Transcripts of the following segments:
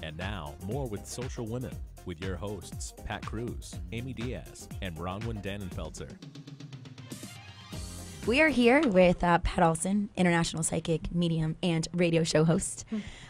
And now, more with Social Women with your hosts, Pat Cruz, Amy Diaz, and Bronwyn Dannenfelser. We are here with Pat Olson, international psychic, medium, and radio show host.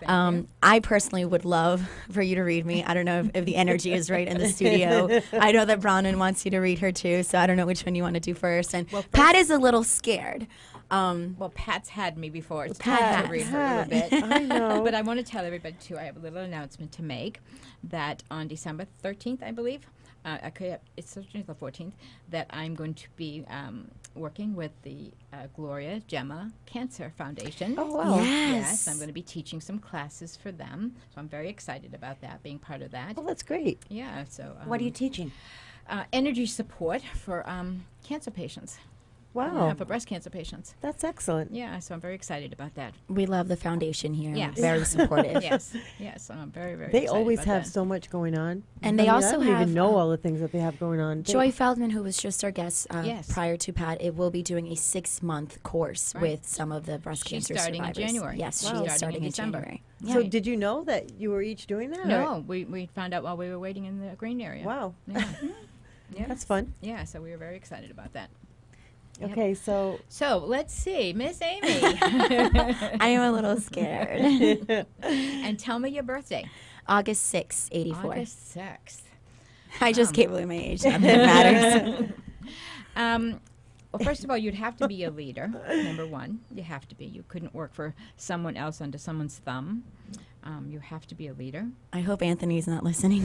I personally would love for you to read me. I don't know if the energy is right in the studio. I know that Bronwyn wants you to read her too, so I don't know which one you want to do first. And Pat is a little scared. Well, Pat's had me before. It's Pat time to read her a little bit. I know. But I want to tell everybody, too, I have a little announcement to make that on December 13th, I believe, it's 13th or 14th, that I'm going to be working with the Gloria, Gemma Cancer Foundation. Oh, wow. Yes, I'm going to be teaching some classes for them. So I'm very excited about that, being part of that. Oh, that's great. Yeah, so... What are you teaching? Energy support for cancer patients. Wow. For breast cancer patients. That's excellent. Yeah, so I'm very excited about that. We love the foundation here. Yes. Very supportive. Yes, I'm very, very They excited always about have that. so much going on. And they I also don't have, even know all the things that they have going on. Joy Feldman, who was just our guest Yes. prior to Pat, it will be doing a 6-month course Right. with some of the breast She's cancer starting in survivors. January. Yes, Wow. she is Starting starting in in December. January. So Right. did you know that you were each doing that? No, we found out while we were waiting in the green area. Wow. Yeah. Yeah. That's fun. Yeah, so we were very excited about that. Yep. Okay, so So let's see, Miss Amy. I am a little scared. And tell me your birthday. August 6th, 84. August 6th. I just gave away my age. Not that it matters. Well, first of all, you'd have to be a leader, number one. You have to be. You couldn't work for someone else under someone's thumb. You have to be a leader. I hope Anthony's not listening.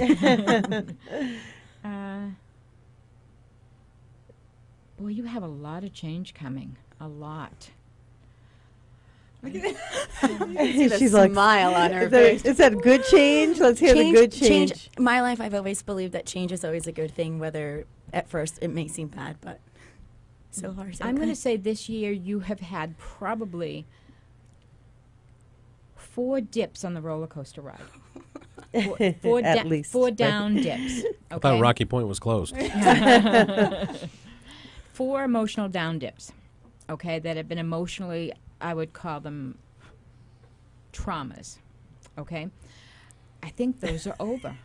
Boy, you have a lot of change coming. A lot. she's like, smile on her is that good change? Let's hear the good change. My life, I've always believed that change is always a good thing, whether at first it may seem bad, but so far so I'm good. going to say this year you have had probably 4 dips on the roller coaster ride. At least. 4 down dips. I thought Okay? Rocky Point was closed. 4 emotional down dips, okay, that have been emotionally, I would call them traumas, okay? I think those are over.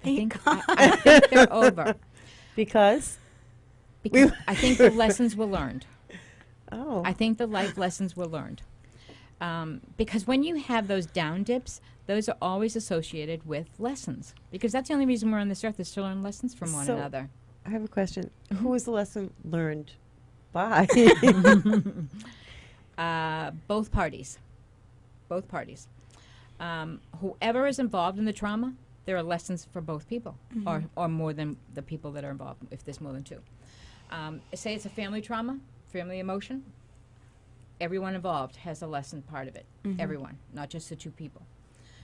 I think they're over. Because? Because I think the lessons were learned. Oh. I think the life lessons were learned. Because when you have those down dips, those are always associated with lessons. Because that's the only reason we're on this earth is to learn lessons from one So- another. I have a question. Who was the lesson learned by? Both parties. Both parties. Whoever is involved in the trauma, there are lessons for both people, or more than the people that are involved, if there's more than 2. Say it's a family trauma, family emotion. Everyone involved has a lesson part of it. Everyone, not just the 2 people.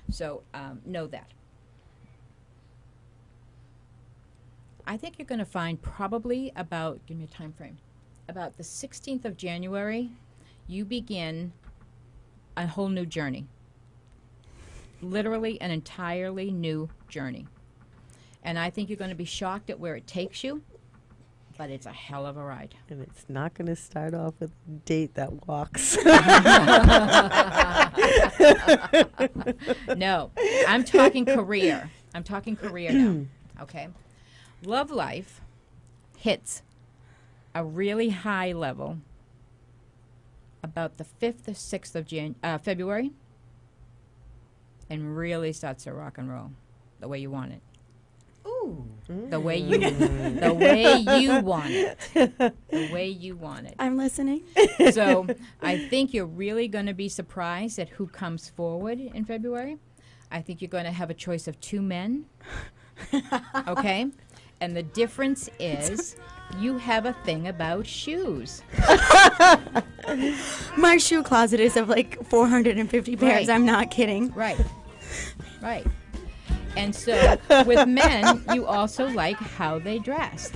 So know that. I think you're going to find probably about, give me a time frame, about the 16th of January, you begin a whole new journey. Literally an entirely new journey. And I think you're going to be shocked at where it takes you, but it's a hell of a ride. And it's not going to start off with a date that walks. No, I'm talking career. I'm talking career now, okay? Love life hits a really high level about the 5th or 6th of February and really starts to rock and roll the way you want it. Ooh. The way you the way you want it. The way you want it. I'm listening. So I think you're really going to be surprised at who comes forward in February. I think you're going to have a choice of 2 men. Okay? And the difference is you have a thing about shoes. My shoe closet is of like 450 pairs. Right. I'm not kidding. Right. Right. And so with men, you also like how they dress.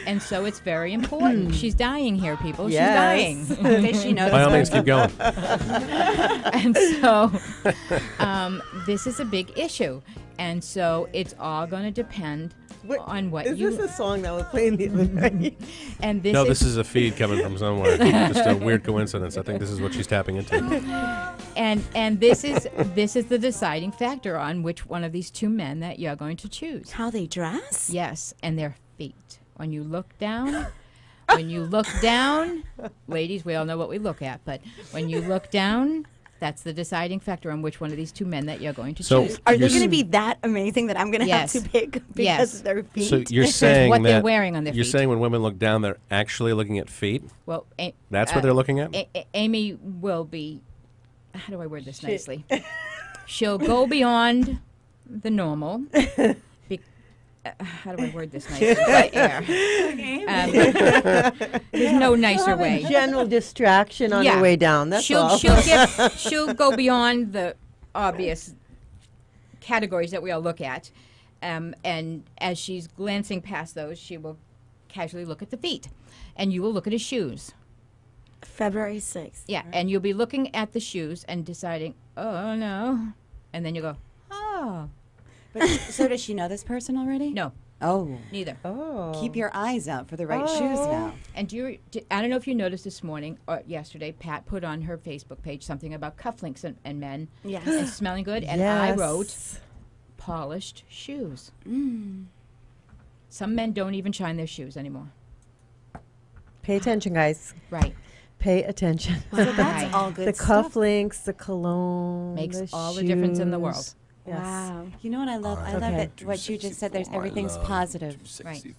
And so it's very important. She's dying here, people. Yes. She's dying. She knows. By all means, keep going. And so this is a big issue. And so it's all going to depend on what Is you... this a song that was playing the other night? And this No, is... this is a feed coming from somewhere. Just a weird coincidence. I think this is what she's tapping into. And this is the deciding factor on which one of these two men that you're going to choose. How they dress? Yes, and their feet. When you look down, ladies, we all know what we look at, but when you look down, that's the deciding factor on which one of these two men that you're going to choose. Are they going to be that amazing that I'm going to have to pick because of their feet? So you're saying what that they're wearing on their you're feet. saying when women look down, they're actually looking at feet? Well, That's what they're looking at? Amy will be, how do I word this nicely? She'll go beyond the normal. How do I word this nicely? There's no nicer way. General distraction on her way down. That's all. She'll go beyond the obvious categories that we all look at, and as she's glancing past those, she will casually look at the feet, and you will look at his shoes. February 6th. Yeah, and you'll be looking at the shoes and deciding, oh no, and then you go, oh. But so does she know this person already? No. Oh. Neither. Oh. Keep your eyes out for the right shoes now. And I don't know if you noticed this morning or yesterday, Pat put on her Facebook page something about cufflinks and men and smelling good. And I wrote polished shoes. Some men don't even shine their shoes anymore. Pay attention, guys. Right. Pay attention. So that's all good The stuff. cufflinks, the cologne, Makes the all the difference in the world. shoes. Yes. Wow. You know what I love? I love that what you just said. There's everything's positive. Right.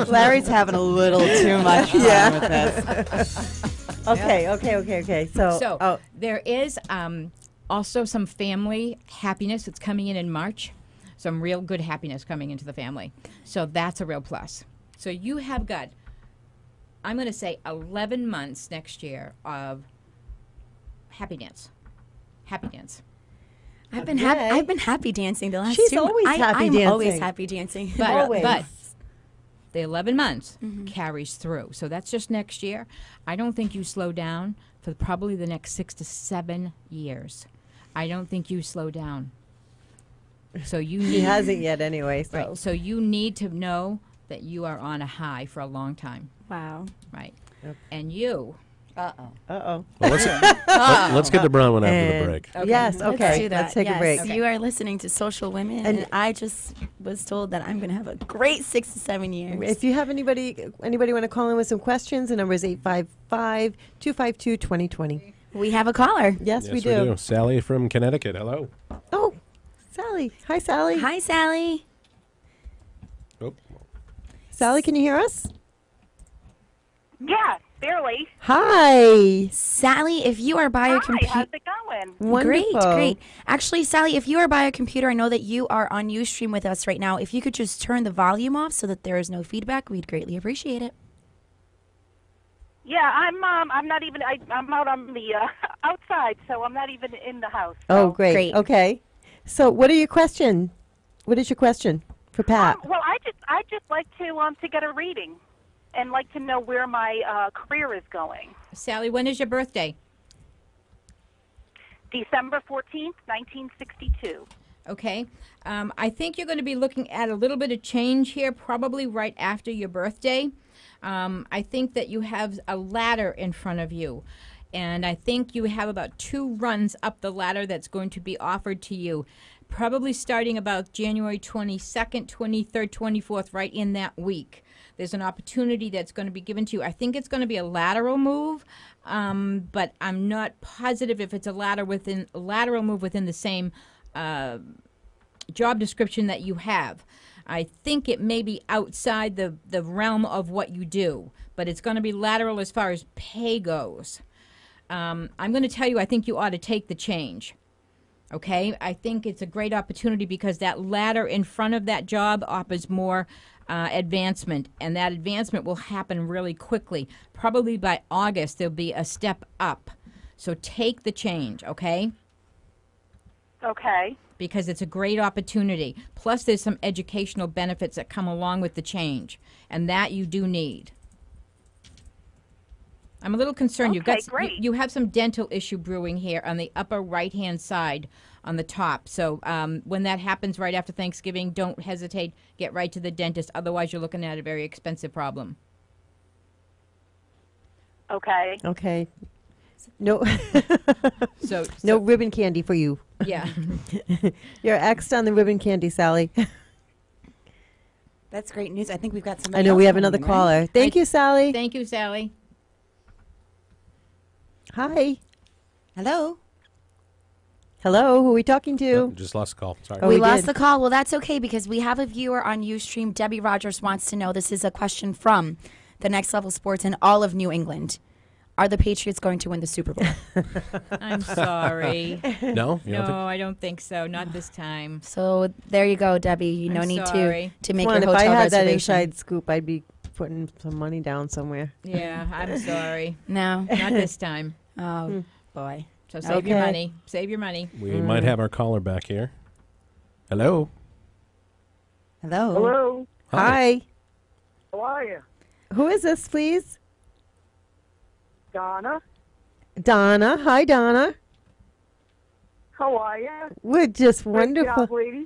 Larry's having a little too much fun with this. Okay. So, there is also some family happiness that's coming in March. Some real good happiness coming into the family. So that's a real plus. So you have got, I'm going to say 11 months next year of happy dance. I've been happy dancing the last She's 2 months. always happy dancing. I'm always happy dancing. But the 11 months carries through. So that's just next year. I don't think you slow down for probably the next 6 to 7 years. I don't think you slow down. So he hasn't yet anyway. So. Right. So you need to know that you are on a high for a long time. Wow. Right. And you. Uh-oh. Well, let's get to Bronwyn after the break. Okay. Yes, okay. Let's do that. Let's take a break. Okay. You are listening to Social Women, and I just was told that I'm going to have a great 6 to 7 years. If you have anybody want to call in with some questions, the number is 855-252-2020. We have a caller. Yes, we do. Sally from Connecticut. Hello. Oh, Sally. Hi, Sally. Hi, Sally. Oh. Sally, can you hear us? Yeah, barely. Hi. Sally, if you are by your Hi, computer. how's it going? Wonderful. Great. Actually, Sally, if you are by a computer, I know that you are on Ustream with us right now. If you could just turn the volume off so that there is no feedback, we'd greatly appreciate it. Yeah, I'm not even. I'm out on the outside, so I'm not even in the house. Oh, So. great. Okay. So, what is your question for Pat? Well, I just like to get a reading, and like to know where my career is going. Sally, when is your birthday? December 14th, 1962. Okay. I think you're going to be looking at a little bit of change here, probably right after your birthday. I think that you have a ladder in front of you. And I think you have about 2 runs up the ladder that's going to be offered to you, probably starting about January 22nd, 23rd, 24th, right in that week. There's an opportunity that's going to be given to you. I think it's going to be a lateral move, but I'm not positive if it's a lateral move within the same job description that you have. I think it may be outside the realm of what you do, but it's going to be lateral as far as pay goes. I'm going to tell you, I think you ought to take the change. Okay? I think it's a great opportunity because that ladder in front of that job offers more advancement, and that advancement will happen really quickly. Probably by August, there'll be a step up. So take the change, okay? Okay. Because it's a great opportunity. Plus, there's some educational benefits that come along with the change, and that you do need. I'm a little concerned. Okay, great. You have some dental issue brewing here on the upper right-hand side on the top. So when that happens right after Thanksgiving, don't hesitate. Get right to the dentist. Otherwise, you're looking at a very expensive problem. Okay. Okay. No, So, no ribbon candy for you. yeah. You're X'd on the ribbon candy, Sally. That's great news. I think we've got somebody I know else we have calling another in, right? caller. Thank you, Sally. Thank you, Sally. Hi. Hello. Hello, who are we talking Oh, to? just lost the call. Sorry. Oh, we we lost did. the call. Well, that's okay because we have a viewer on Ustream. Debbie Rogers wants to know, this is a question from the Next Level Sports in all of New England. Are the Patriots going to win the Super Bowl? I'm sorry. No? You don't No, think- I don't think so. Not this time. So there you go, Debbie. You no I'm need sorry. to make Come on, your if I hotel had that reservation. inside scoop, I'd be putting some money down somewhere. Yeah, I'm sorry. No. Not this time. Oh, boy. So save your Okay. money. Save your money. We might have our caller back here. Hello? Hello. Hello, Hi. how are you? Who is this, please? Donna, Donna. Hi, Donna. how are you? We're just Great wonderful. job, ladies.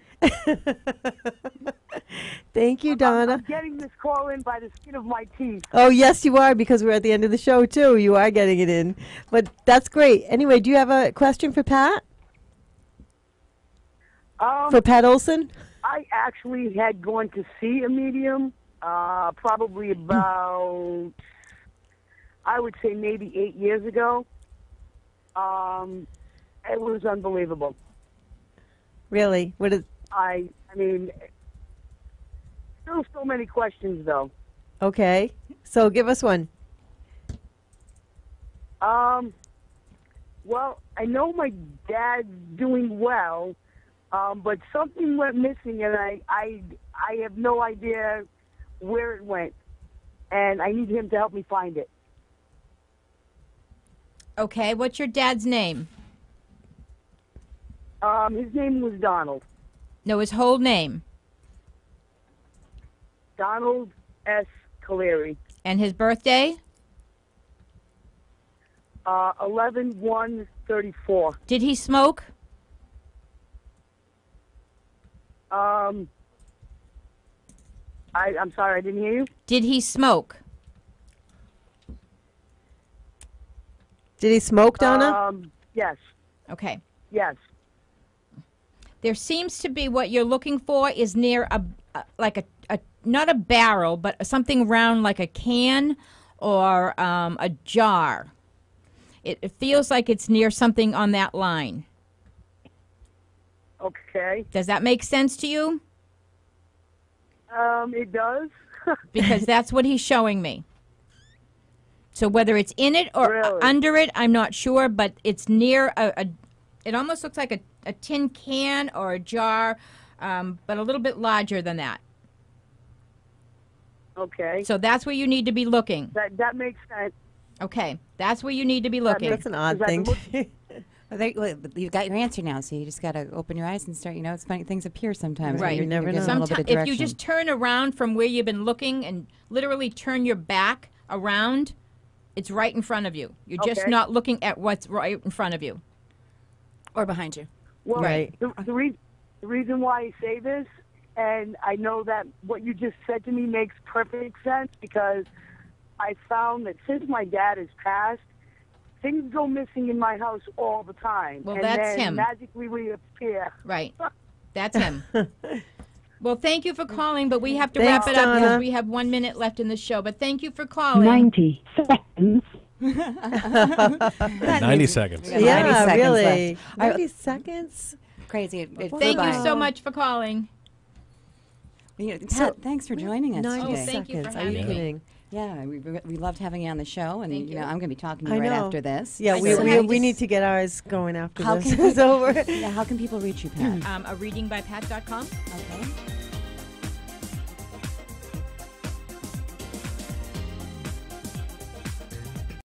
Thank you, I'm Donna. getting this call in by the skin of my teeth. Oh, yes, you are, because we're at the end of the show, too. You are getting it in. But that's great. Anyway, do you have a question for Pat? For Pat Olson? I actually had gone to see a medium probably about, I would say maybe 8 years ago. It was unbelievable. Really? What is? I mean, still so many questions though. Okay. So give us one. Well, I know my dad's doing well, but something went missing, and I have no idea where it went, and I need him to help me find it. Okay, what's your dad's name? His name was Donald. No, his whole name. Donald S. Caleri. And his birthday? 11/1/34. Did he smoke? I'm sorry, I didn't hear you. Did he smoke? Did he smoke, Donna? Yes. Okay. Yes. There seems to be what you're looking for is near like a not a barrel, but something round like a can or a jar. It feels like it's near something on that line. Okay. Does that make sense to you? It does. Because that's what he's showing me. So whether it's in it or Really? under it, I'm not sure, but it's near it almost looks like a tin can or a jar, but a little bit larger than that. Okay. So that's where you need to be looking. That makes sense. Okay, that's where you need to be looking. That's an odd Is that thing. Well, you've got your answer now, so you just got to open your eyes and start. It's funny, things appear sometimes. Right. When You you're, never you're know. getting a little bit of If you direction. just turn around from where you've been looking and literally turn your back around, it's right in front of you. You're just Okay. not looking at what's right in front of you. Or behind you. Well, Right. the reason why I say this, and I know that what you just said to me makes perfect sense, because I found that since my dad has passed, things go missing in my house all the time. Well, and that's then him. magically reappear. Right. That's him. Well, thank you for calling, but we have to Thanks, wrap it up Donna. because we have 1 minute left in the show. But thank you for calling. 90 seconds. 90 seconds. Yeah, 90 Yeah, seconds really. left. 90 seconds? Crazy. It flew Thank by. you so much for calling. Pat, thanks for joining us 90 today. thank you for seconds. Are you having me. kidding? Yeah, we loved having you on the show, and Thank you. I'm going to be talking to I you right know. after this. Yeah, I we, know. we, I we just- need to get ours going after How this can is over. Yeah, how can people reach you, Pat? A readingbypat.com. Okay.